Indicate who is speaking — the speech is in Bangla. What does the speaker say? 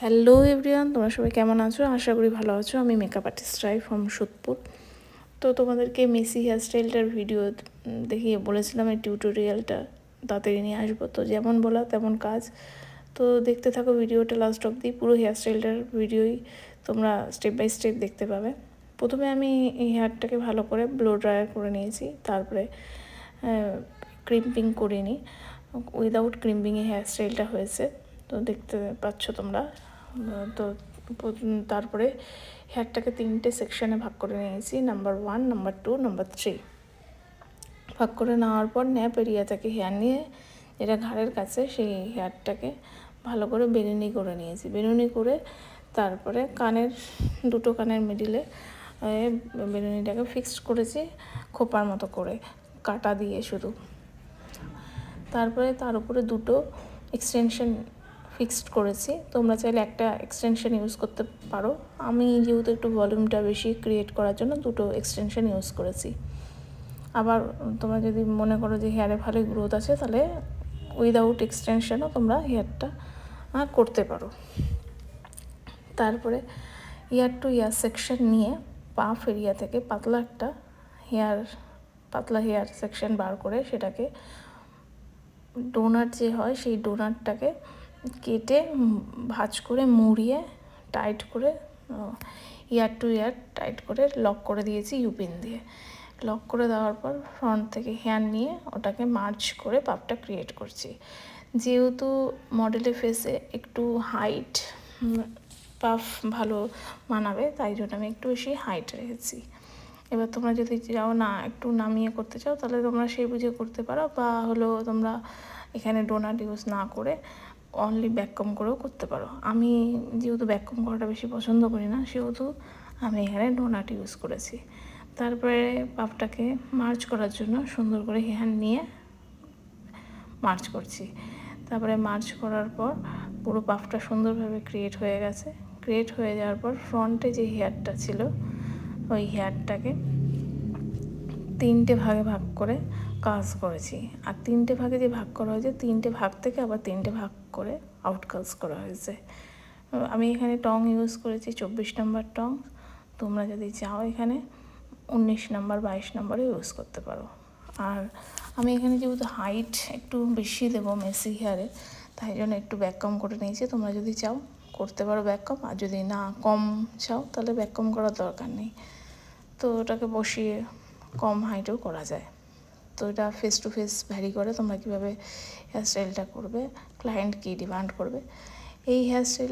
Speaker 1: হ্যালো এভরিওয়ান, তোমরা সবাই কেমন আছো? আশা করি ভালো আছো। আমি makeup artist Rai from Sodepur. তো তোমাদেরকে মেসি হেয়ারস্টাইলটার ভিডিও দেখিয়ে বলেছিলাম এই টিউটোরিয়ালটা তাড়াতাড়ি নিয়ে আসবো। তো যেমন বলা তেমন কাজ। তো দেখতে থাকো ভিডিওটা লাস্ট অবধি। পুরো হেয়ারস্টাইলটার ভিডিওই তোমরা স্টেপ বাই স্টেপ দেখতে পাবে। প্রথমে আমি এই হেয়ারটাকে ভালো করে ব্লো ড্রায়ার করে নিয়েছি, তারপরে ক্রিম্পিং করিনি, উইদাউট ক্রিম্পিংয়ে হেয়ারস্টাইলটা হয়েছে। তো দেখতে পাচ্ছ তোমরা। তো তারপরে হেয়ারটাকে 3টে সেকশনে ভাগ করে নিয়েছি, নাম্বার 1, নাম্বার 2, নাম্বার 3 ভাগ করে নেওয়ার পর ন্যাপ এরিয়া থেকে হেয়ার নিয়ে যেটা ঘাড়ের কাছে সেই হেয়ারটাকে ভালো করে বেনুনি করে নিয়েছি। বেনুনি করে তারপরে দুটো কানের মিডিলে বেনুনিটাকে ফিক্সড করেছি খোপার মতো করে, কাটা দিয়ে শুধু। তারপরে তার উপরে দুটো এক্সটেনশন ফিক্সড করেছি। তোমরা চাইলে একটা এক্সটেনশন ইউজ করতে পারো। আমি যেহেতু একটু ভলিউমটা বেশি ক্রিয়েট করার জন্য দুটো এক্সটেনশন ইউজ করেছি। আবার তোমরা যদি মনে করো যে হেয়ারে ভালোই গ্রোথ আছে, তাহলে উইদাউট এক্সটেনশনও তোমরা হেয়ারটা করতে পারো। তারপরে ইয়ার টু ইয়ার সেকশন নিয়ে পাফ এরিয়া থেকে পাতলা হেয়ার সেকশন বার করে সেটাকে ডোনাট যে হয় সেই ডোনাটটাকে কেটে ভাঁজ করে মুড়িয়ে টাইট করে ইয়ার টু ইয়ার টাইট করে লক করে দিয়েছি ইউপিন দিয়ে। লক করে দেওয়ার পর ফ্রন্ট থেকে হেয়ার নিয়ে ওটাকে মার্চ করে পাফটা ক্রিয়েট করছি। যেহেতু মডেলের ফেসে একটু হাইট পাফ ভালো মানাবে, তাই জন্য আমি একটু বেশি হাইট রেখেছি। এবার তোমরা যদি চাও না একটু নামিয়ে করতে চাও, তাহলে তোমরা সেই বুঝে করতে পারো, বা হলো তোমরা এখানে ডোনাট ইউজ না করে অনলি ব্যাককম করেও করতে পারো। আমি যেহেতু ব্যাককম করাটা বেশি পছন্দ করি না, সেহেতু আমি এখানে ডোনাট ইউজ করেছি। তারপরে পাফটাকে মার্চ করার জন্য সুন্দর করে হেয়ার নিয়ে মার্চ করছি। তারপরে মার্চ করার পর পুরো পাফটা সুন্দরভাবে ক্রিয়েট হয়ে গেছে। ক্রিয়েট হয়ে যাওয়ার পর ফ্রন্টে যে হেয়ারটা ছিল ওই হেয়ারটাকে 3টে ভাগে ভাগ করে কাজ করেছি। আর 3টে ভাগে যে ভাগ করা হয়েছে, 3টে ভাগ থেকে আবার 3টে ভাগ করে আউট কাজ করা হয়েছে। আমি এখানে টং ইউজ করেছি 24 নম্বর টং। তোমরা যদি চাও এখানে 19 নম্বর 22 নম্বরে ইউজ করতে পারো। আর আমি এখানে যেহেতু হাইট একটু বেশি দেবো মেসি হেয়ারে, তাই জন্য একটু ব্যাককম করে নিয়েছি। তোমরা যদি চাও করতে পারো ব্যাককম, আর যদি না কম চাও তাহলে ব্যাককম করার দরকার নেই। তো ওটাকে বসিয়ে কম হাইটেও করা যায়। তো এটা ফেস টু ফেস ভ্যারি করে তোমরা কীভাবে হেয়ারস্টাইলটা করবে, ক্লায়েন্ট কী ডিমান্ড করবে। এই হেয়ারস্টাইল